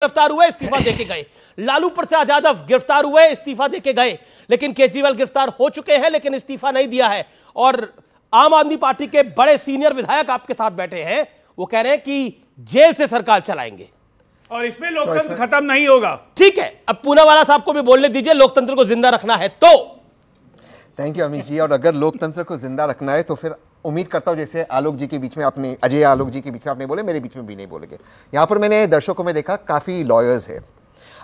गिरफ्तार हुए, इस्तीफा देके गए। लालू प्रसाद यादव गिरफ्तार हुए, इस्तीफा देके गए। लेकिन केजरीवाल गिरफ्तार हो चुके हैं लेकिन इस्तीफा नहीं दिया है। और आम आदमी पार्टी के बड़े सीनियर विधायक आपके साथ बैठे हैं, वो कह रहे हैं कि जेल से सरकार चलाएंगे और इसमें लोकतंत्र खत्म नहीं होगा। ठीक है, अब पूनावाला साहब को भी बोलने दीजिए, लोकतंत्र को जिंदा रखना है तो। Thank you Amit ji. और अगर लोकतंत्र को जिंदा रखना है तो फिर उम्मीद करता हूं जैसे आलोक जी के बीच में आपने, अजय आलोक जी के बीच में आपने बोले, मेरे बीच में भी नहीं बोलेंगे। यहां पर मैंने दर्शकों में देखा काफी लॉयर्स है।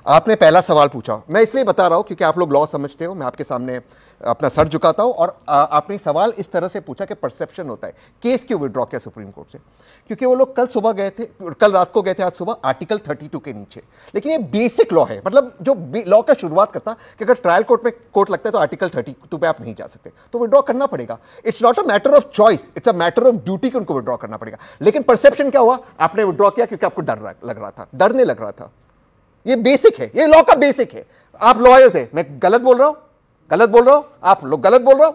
आपने पहला सवाल पूछा, मैं इसलिए बता रहा हूं क्योंकि आप लोग लॉ समझते हो, मैं आपके सामने अपना सर झुकाता हूं। और आपने सवाल इस तरह से पूछा कि परसेप्शन होता है, केस क्यों विड्रॉ किया सुप्रीम कोर्ट से? क्योंकि वो लोग कल सुबह गए थे, कल रात को गए थे, आज सुबह आर्टिकल 32 के नीचे। लेकिन ये बेसिक लॉ है, मतलब जो लॉ का शुरुआत करता कि अगर ट्रायल कोर्ट में कोर्ट लगता है तो आर्टिकल 32 पे आप नहीं जा सकते, तो विड्रॉ करना पड़ेगा। It's not a matter of choice, it's a matter of duty कि उनको विड्रॉ करना पड़ेगा। लेकिन परसेप्शन क्या हुआ? आपने विड्रॉ किया क्योंकि आपको डर लग रहा था, डरने लग रहा था। ये बेसिक है, ये लॉ का बेसिक है। आप लॉयर्स है, मैं गलत बोल रहा हूं? गलत बोल रहा हूं? आप लोग गलत बोल रहा हूं?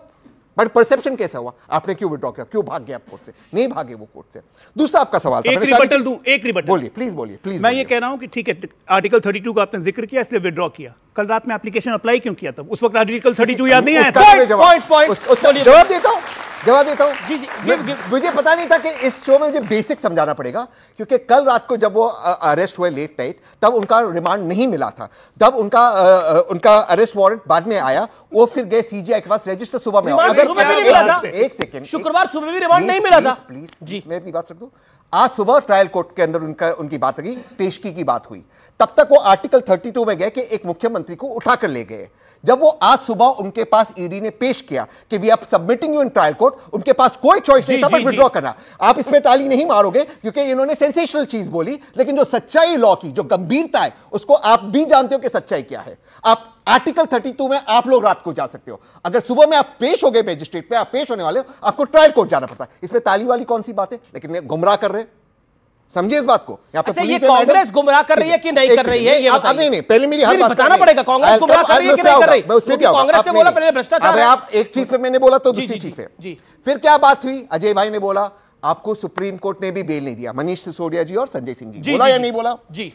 बट परसेप्शन कैसा हुआ? आपने क्यों विड्रॉ किया? क्यों भाग गए आप कोर्ट से? नहीं भागे वो कोर्ट से। दूसरा आपका सवाल था, एक रिबटल दूं, एक रिबटल। बोलिए प्लीज, बोलिए प्लीज। मैं ये कह रहा हूं कि ठीक है, आर्टिकल 32 का आपने जिक्र किया इसलिए विड्रॉ किया। कल रात में एप्लीकेशन अप्लाई क्यों किया? तब उस वक्त आर्टिकल 32 याद नहीं आया? जवाब देता हूं, जवाब देता हूं। जी जी, मुझे पता नहीं था कि इस शो में मुझे बेसिक समझाना पड़ेगा, क्योंकि कल रात को जब वो अरेस्ट हुए लेट नाइट, तब उनका रिमांड नहीं मिला था। तब उनका अरेस्ट वारंट बाद में आया, वो फिर गए सीजीआई के पास, रजिस्टर सुबह में। एक सेकंड, शुक्रवार सुबह भी रिमांड नहीं मिला था। प्लीज जी, मैं अपनी बात रख दूं। आज सुबह ट्रायल कोर्ट के अंदर उनकी बात लगी, पेशगी की बात हुई। तब तक वो आर्टिकल 32 में गए कि एक मुख्यमंत्री को उठाकर ले गए। जब वो आज सुबह उनके पास ईडी ने पेश किया कि we are submitting you in trial court, उनके पास कोई चॉइस नहीं था बट विड्रॉ करना। आप इसमें ताली नहीं मारोगे क्योंकि इन्होंने सेंसेशनल चीज बोली, लेकिन जो सच्चाई लॉ की, जो गंभीरता है, उसको आप भी जानते हो कि सच्चाई क्या है। आप आर्टिकल 32 में आप लोग रात को जा सकते हो, अगर सुबह में आप पेश हो गए मजिस्ट्रेट पे, आप पेश होने वाले हो, आपको ट्रायल कोर्ट जाना पड़ता है। इसमें ताली वाली कौन सी बात है? लेकिन गुमराह कर रहे, समझिए इस बात को। यहाँ पे ये कांग्रेस गुमराह कर रही है कि नहीं कर रही है? ये नहीं, पहले मेरी हर बात बताना पड़ेगा, कांग्रेस गुमराह कर रही है कि नहीं कर रही? मैं उसमें भी आऊंगा। कांग्रेस ने बोला पहले भ्रष्टाचार है। आप एक चीज पे मैंने बोला तो दूसरी चीज पे फिर क्या बात हुई? अजय भाई ने बोला आपको सुप्रीम कोर्ट ने भी बेल नहीं दिया, मनीष सिसोदिया जी और संजय सिंह जी। बोला या नहीं बोला? जी।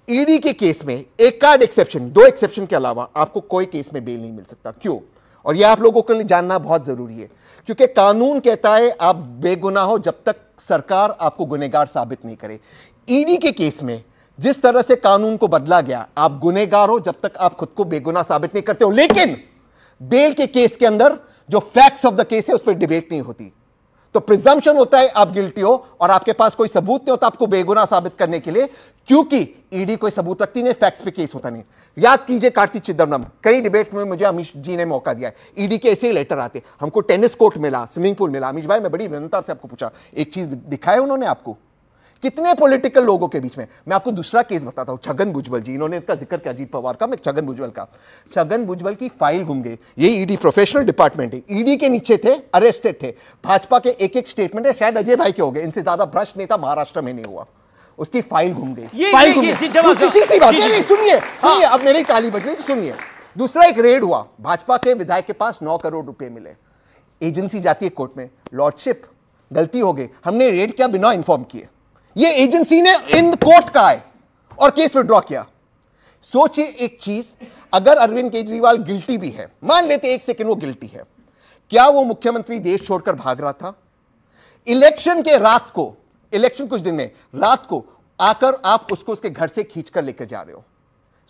ईडी के केस में एक आध एक्सेप्शन, 2 एक्सेप्शन के अलावा आपको कोई केस में बेल नहीं मिल सकता। क्यों? और यह आप लोगों के लिए जानना बहुत जरूरी है, क्योंकि कानून कहता है आप बेगुनाह हो जब तक सरकार आपको गुनहगार साबित नहीं करे। ईडी के केस में जिस तरह से कानून को बदला गया, आप गुनहगार हो जब तक आप खुद को बेगुनाह साबित नहीं करते हो। लेकिन बेल के केस के अंदर जो फैक्ट्स ऑफ द केस है उस पर डिबेट नहीं होती, तो प्रिजम्पशन होता है आप गिल्टी हो और आपके पास कोई सबूत नहीं होता आपको बेगुनाह साबित करने के लिए, क्योंकि ईडी कोई सबूत रखती नहीं, फैक्ट्स पे केस होता नहीं। याद कीजिए कार्ति चिदम्बरम, कई डिबेट में मुझे अमीश जी ने मौका दिया है, ईडी के ऐसे ही लेटर आते, हमको टेनिस कोर्ट मिला, स्विमिंग पूल मिला। अमीश भाई, मैं बड़ी विनम्रता से आपको पूछा, एक चीज दिखाया उन्होंने आपको? कितने पॉलिटिकल लोगों के बीच में। मैं आपको दूसरा केस बताता हूं, छगन भुजबल जी, इन्होंने इसका जिक्र किया, अजीत पवार का, मैं छगन भुजबल का। छगन भुजबल की फाइल गुम गई। ये ईडी प्रोफेशनल डिपार्टमेंट है, ईडी के नीचे थे, अरेस्टेड थे। भाजपा के एक एक स्टेटमेंट है, शायद अजय भाई के हो गए, इनसे ज्यादा भ्रष्ट नेता महाराष्ट्र में नहीं हुआ। उसकी फाइल घूम गई, फाइल घूम गई। सुनिए, अब मेरी काली बज रही तो सुनिए। दूसरा एक रेड हुआ, भाजपा के विधायक के पास 9 करोड़ रुपए मिले। एजेंसी जाती है कोर्ट में, लॉर्डशिप गलती हो गई, हमने रेड किया बिना इन्फॉर्म किए। ये एजेंसी ने इन कोर्ट का है और केस विड्रॉ किया। सोचिए एक चीज, अगर अरविंद केजरीवाल गिल्टी भी है, मान लेते एक सेकंड वो गिल्टी है, क्या वो मुख्यमंत्री देश छोड़कर भाग रहा था? इलेक्शन के रात को, इलेक्शन कुछ दिन में रात को आकर आप उसको उसके घर से खींचकर लेकर जा रहे हो।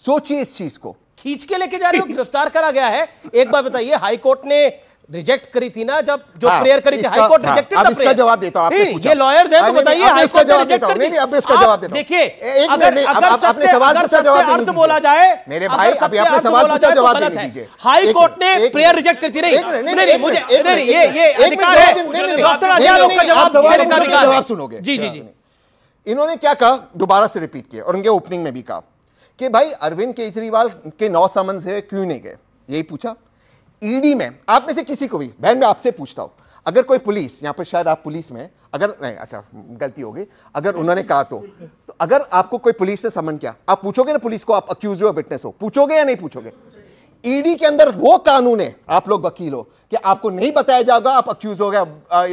सोचिए इस चीज को, खींच के लेके जा रहे हो, गिरफ्तार करा गया है। एक बात बताइए, हाई कोर्ट ने रिजेक्ट करी थी ना, जब जो प्रेयर करी थी, हाई कोर्ट रिजेक्टेड था। इसका जवाब देता हूं, आपने पूछा, ये लॉयर्स हैं तो बताइए, हाई कोर्ट जवाब देता हूं। नहीं, अब इसका जवाब देता हूं। देखिए, आपने सवाल पूछा, जवाब देने दीजिए बोला जाए मेरे भाई, अभी आपने सवाल पूछा, जवाब देने दीजिए। हाई कोर्ट ने प्रेयर रिजेक्ट करी थी। नहीं, मुझे ये अधिकार है, डॉक्टर आजाद का जवाब सुनोगे। जी जी जी। इन्होंने क्या कहा, दोबारा से रिपीट किया, और उनके ओपनिंग में भी कहा कि भाई अरविंद केजरीवाल के 9 समन्स है, क्यों नहीं गए, यही पूछा। ईडी में आप में से किसी को भी, बहन मैं आपसे पूछता हूं, अगर कोई पुलिस, यहां पर शायद आप पुलिस में, अगर नहीं, अच्छा गलती हो गई, अगर उन्होंने कहा तो अगर आपको कोई पुलिस ने समन किया, आप पूछोगे ना पुलिस को आप अक्यूज हो, विटनेस हो, पूछोगे या नहीं पूछोगे? ईडी के अंदर वो कानून है, आप लोग वकील हो, कि आपको नहीं बताया जाएगा आप अक्यूज हो गया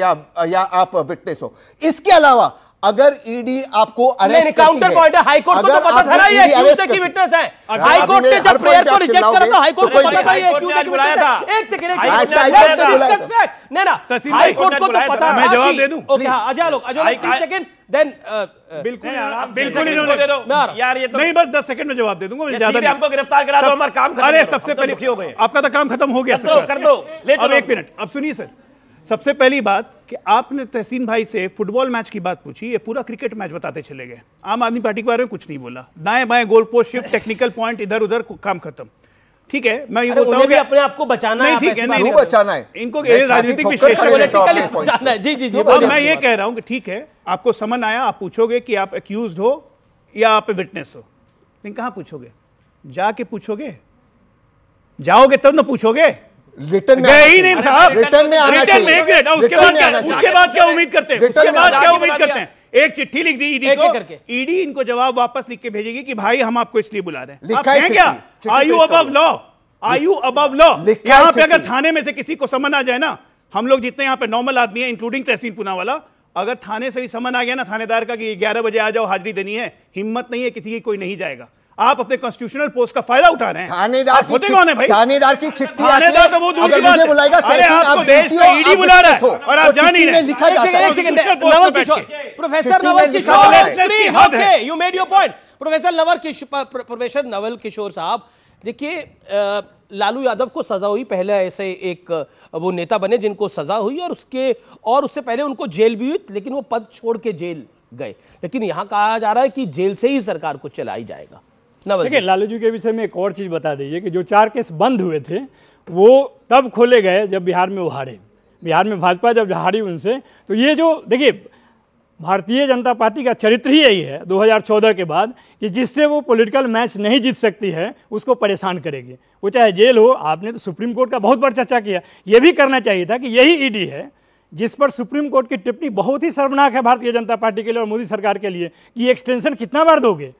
या आप विटनेस हो। इसके अलावा अगर ईडी आपको अरेस्ट काउंटर पॉइंट है, हाईकोर्ट को तो पता था ना ये ट्यूसडे की विटनेस है। हाईकोर्ट ने जब प्रेयर को रिजेक्ट करा था, हाईकोर्ट को पता था ये ट्यूसडे की विटनेस है। एक सेकंड नहीं ना, हाईकोर्ट को तो पता था। मैं जवाब दे दूं? ओके हां, अजय लोग 30 सेकंड देन बिल्कुल इन्होंने दे दो यार, ये तो नहीं, बस 10 सेकंड में जवाब दे दूंगा, ज्यादा हमको गिरफ्तार करा दो, हमारा काम खत्म। अरे सबसे पहले हो गए, आपका तो काम खत्म हो गया सर, कर दो। अब एक मिनट, अब सुनिए सर, सबसे पहली बात कि आपने तहसीन भाई से फुटबॉल मैच की बात पूछी, ये पूरा क्रिकेट मैच बताते चले गए। आम आदमी पार्टी के बारे में कुछ नहीं बोला, दाएं बाएं goal post shift, technical point इधर उधर, काम खत्म। ठीक है, मैं ये बोलता हूं कि अपने आप को बचाना है, ठीक है, नहीं बचाना है, इनको राजनीतिक विश्लेषण है। जी जी जी, मैं ये कह रहा हूं कि ठीक है, आपको समन आया, आप पूछोगे कि आप एक्यूज्ड हो या आप विटनेस हो, लेकिन कहां पूछोगे? जाके पूछोगे, जाओगे तब ना पूछोगे, रिटर्न गए ही नहीं साहब, रिटर्न में आना चाहिए। उसके बाद क्या उम्मीद करते हैं? उसके बाद क्या उम्मीद करते हैं? एक चिट्ठी लिख दी ईडी को, ईडी इनको जवाब वापस लिख के भेजेगी कि भाई हम आपको इसलिए बुला रहे हैं। आप हैं क्या? Are you above law? Are you above law? यहाँ पे अगर थाने में से किसी को समन आ जाए ना, हम लोग जितने यहाँ पे नॉर्मल आदमी हैं इंक्लूडिंग तहसीन पूनावाला, अगर थाने से ही समन आ गया ना थानेदार का कि 11 बजे आ जाओ, हाजिरी देनी है, हिम्मत नहीं है किसी की, कोई नहीं जाएगा। आप अपने कॉन्स्टिट्यूशनल पोस्ट का फायदा उठा रहे हैं। थानेदार होते कौन है भाई? थानेदार की चिट्ठी थानेदार तो वो दूसरी बात है। बुलाएगा, अरे आपको देश का ईडी बुला रहा है और आप जान नहीं रहे। लिखा जाता है। Naval Kishore, professor Naval Kishore, okay you made your point. Professor Naval Kishore साहब, देखिए लालू यादव को सजा हुई, पहले ऐसे एक वो नेता बने जिनको सजा हुई और उससे पहले उनको जेल भी हुई, लेकिन वो पद छोड़ के जेल गए। लेकिन यहां कहा जा रहा है कि जेल से ही सरकार को चलाई जाएगा। देखिए लालू जी के विषय में एक और चीज़ बता दीजिए कि जो 4 केस बंद हुए थे वो तब खोले गए जब बिहार में वो हारे। बिहार में भाजपा जब हारी उनसे, तो ये जो देखिए भारतीय जनता पार्टी का चरित्र ही यही है 2014 के बाद कि जिससे वो पॉलिटिकल मैच नहीं जीत सकती है उसको परेशान करेगी, वो चाहे जेल हो। आपने तो सुप्रीम कोर्ट का बहुत बार चर्चा किया, ये भी करना चाहिए था कि यही ईडी है जिस पर सुप्रीम कोर्ट की टिप्पणी बहुत ही शर्मनाक है भारतीय जनता पार्टी के लिए और मोदी सरकार के लिए कि एक्सटेंशन कितना बार दोगे,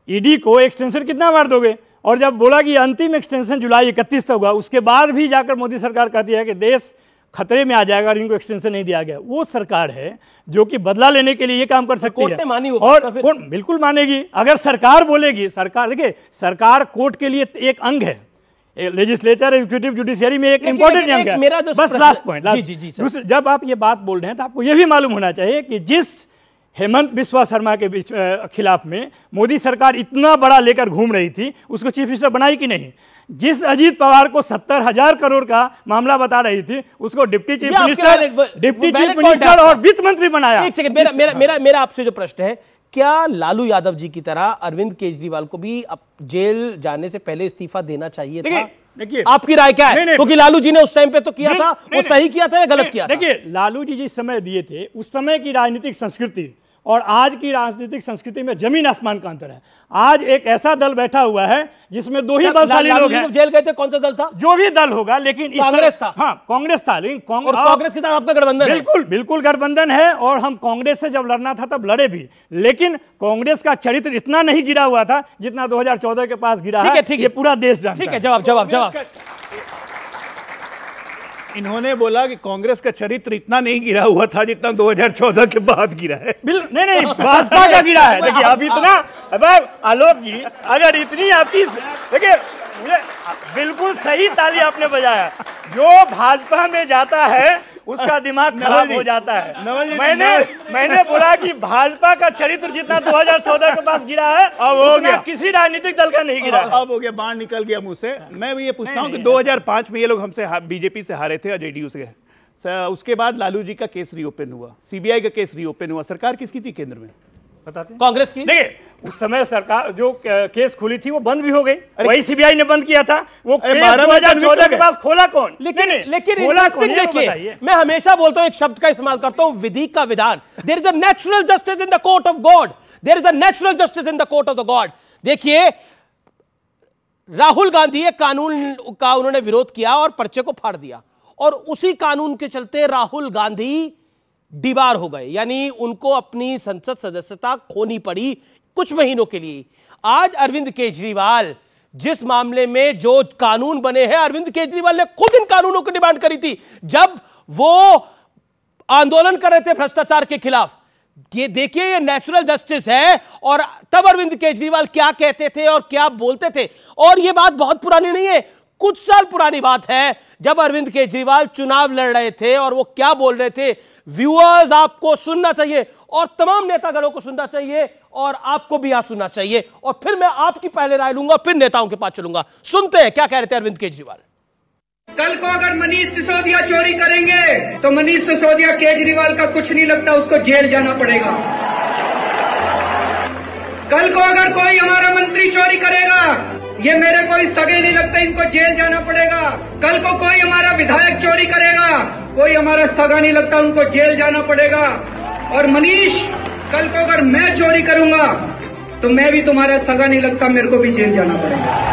ईडी को एक्सटेंशन कितना बार दोगे। और जब बोला कि अंतिम एक्सटेंशन जुलाई 31 तक होगा, उसके बाद भी जाकर मोदी सरकार कहती है कि देश खतरे में आ जाएगा और इनको एक्सटेंशन नहीं दिया गया। वो सरकार है जो कि बदला लेने के लिए ये काम कर सकती है और बिल्कुल मानेगी अगर सरकार बोलेगी। सरकार देखिए, सरकार कोर्ट के लिए एक अंग है, लेजिस्लेचर एग्जीक्यूटिव जुडिशियरी में एक इंपॉर्टेंट अंग है। बस लास्ट पॉइंट, जब आप ये बात बोल रहे हैं तो आपको ये भी मालूम होना चाहिए कि जिस हेमंत बिस्वा शर्मा के खिलाफ में मोदी सरकार इतना बड़ा लेकर घूम रही थी, उसको चीफ मिनिस्टर बनाई कि नहीं? जिस अजीत पवार को 70,000 करोड़ का मामला बता रही थी, उसको डिप्टी चीफ मिनिस्टर और वित्त मंत्री बनाया। एक सेकंड, मेरा आपसे जो प्रश्न है, क्या लालू यादव जी की तरह अरविंद केजरीवाल को भी अब जेल जाने से पहले इस्तीफा देना चाहिए था? देखिए आपकी राय क्या है? क्योंकि लालू जी ने उस टाइम पे तो किया था, वो सही किया था या गलत किया था? देखिए लालू जी जिस समय दिए थे उस समय की राजनीतिक संस्कृति और आज की राजनीतिक संस्कृति में जमीन आसमान का अंतर है। आज एक ऐसा दल बैठा हुआ है जिसमें 2 ही बलशाली लोग हैं। जेल गए थे, कौन सा दल था? जो भी दल होगा, लेकिन कांग्रेस था। हाँ कांग्रेस था, लेकिन कांग्रेस के साथ आपका गठबंधन बिल्कुल बिल्कुल गठबंधन है और हम कांग्रेस से जब लड़ना था तब लड़े भी, लेकिन कांग्रेस का चरित्र इतना नहीं गिरा हुआ था जितना 2014 के पास गिरा है। ये पूरा देश जानता है। ठीक है, जवाब इन्होंने बोला कि कांग्रेस का चरित्र इतना नहीं गिरा हुआ था जितना 2014 के बाद गिरा है। नहीं भाजपा का गिरा है। देखिए अब इतना, अब आलोक जी अगर इतनी आपकी, देखिए बिल्कुल सही ताली आपने बजाया। जो भाजपा में जाता है उसका दिमाग खराब हो जाता है। मैंने बोला कि भाजपा का चरित्र जितना 2014 के पास गिरा है अब हो गया, किसी राजनीतिक दल का नहीं गिरा। अब हो गया, बाण निकल गया मुंह से। मैं भी ये पूछता हूँ कि 2005 में ये लोग हमसे बीजेपी से हारे थे और जेडीयू से, उसके बाद लालू जी का केस रीओपन हुआ, सीबीआई का केस रीओपन हुआ, सरकार किसकी थी केंद्र में? बताते हैं? कांग्रेस की। देखिए उस समय सरकार जो केस खुली थी वो बंद भी हो गई, वही सीबीआई ने बंद किया था। वो 2014 के पास खोला कौन? लेकिन देखिए, मैं हमेशा बोलता हूं, एक शब्द का इस्तेमाल करता हूं, विधि का विधान। There is a natural justice in the court of God, there is a natural justice in the court of the God. देखिए राहुल गांधी एक कानून का उन्होंने विरोध किया और पर्चे को फाड़ दिया, और उसी कानून के चलते राहुल गांधी डिबार हो गए, यानी उनको अपनी संसद सदस्यता खोनी पड़ी कुछ महीनों के लिए। आज अरविंद केजरीवाल, जिस मामले में जो कानून बने हैं, अरविंद केजरीवाल ने खुद इन कानूनों की डिमांड करी थी जब वो आंदोलन कर रहे थे भ्रष्टाचार के खिलाफ। ये देखिए, ये नेचुरल जस्टिस है। और तब अरविंद केजरीवाल क्या कहते थे और क्या बोलते थे, और ये बात बहुत पुरानी नहीं है, कुछ साल पुरानी बात है, जब अरविंद केजरीवाल चुनाव लड़ रहे थे और वो क्या बोल रहे थे। व्यूअर्स, आपको सुनना चाहिए और तमाम नेतागणों को सुनना चाहिए और आपको भी आज सुनना चाहिए, और फिर मैं आपकी पहले राय लूंगा, फिर नेताओं के पास चलूंगा। सुनते हैं क्या कह रहे थे अरविंद केजरीवाल। कल को अगर मनीष सिसोदिया चोरी करेंगे तो मनीष सिसोदिया केजरीवाल का कुछ नहीं लगता, उसको जेल जाना पड़ेगा। कल को अगर कोई हमारा मंत्री चोरी करेगा, ये मेरे कोई सगे नहीं लगता, इनको जेल जाना पड़ेगा। कल को कोई हमारा विधायक चोरी करेगा, कोई हमारा सगा नहीं लगता, उनको जेल जाना पड़ेगा। और मनीष, कल को अगर मैं चोरी करूंगा तो मैं भी तुम्हारा सगा नहीं लगता, मेरे को भी जेल जाना पड़ेगा।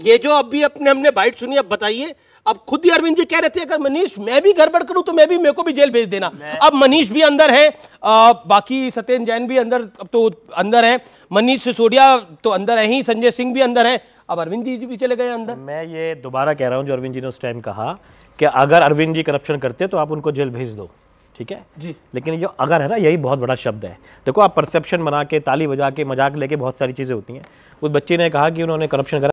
ये जो अभी हमने बाइट सुनी, अब बताइए, अब खुद ही अरविंद जी कह रहे थे अगर मनीष मैं भी गड़बड़ करूं तो मेरे को भी जेल भेज देना। अब मनीष भी अंदर है, बाकी सत्येंद्र जैन भी अंदर, अब तो अंदर है, मनीष सिसोदिया तो अंदर है ही, संजय सिंह भी अंदर है, अब अरविंद जी भी चले गए अंदर। मैं ये दोबारा कह रहा हूं जो अरविंद जी ने उस टाइम कहा कि अगर अरविंद जी करप्शन करते तो आप उनको जेल भेज दो, ठीक है जी, लेकिन जो अगर है ना, यही बहुत बड़ा शब्द है। देखो, आप परसेप्शन बना के, ताली बजा के, मजाक लेके बहुत सारी चीजें होती हैं। उस बच्चे ने कहा कि उन्होंने करप्शन करा,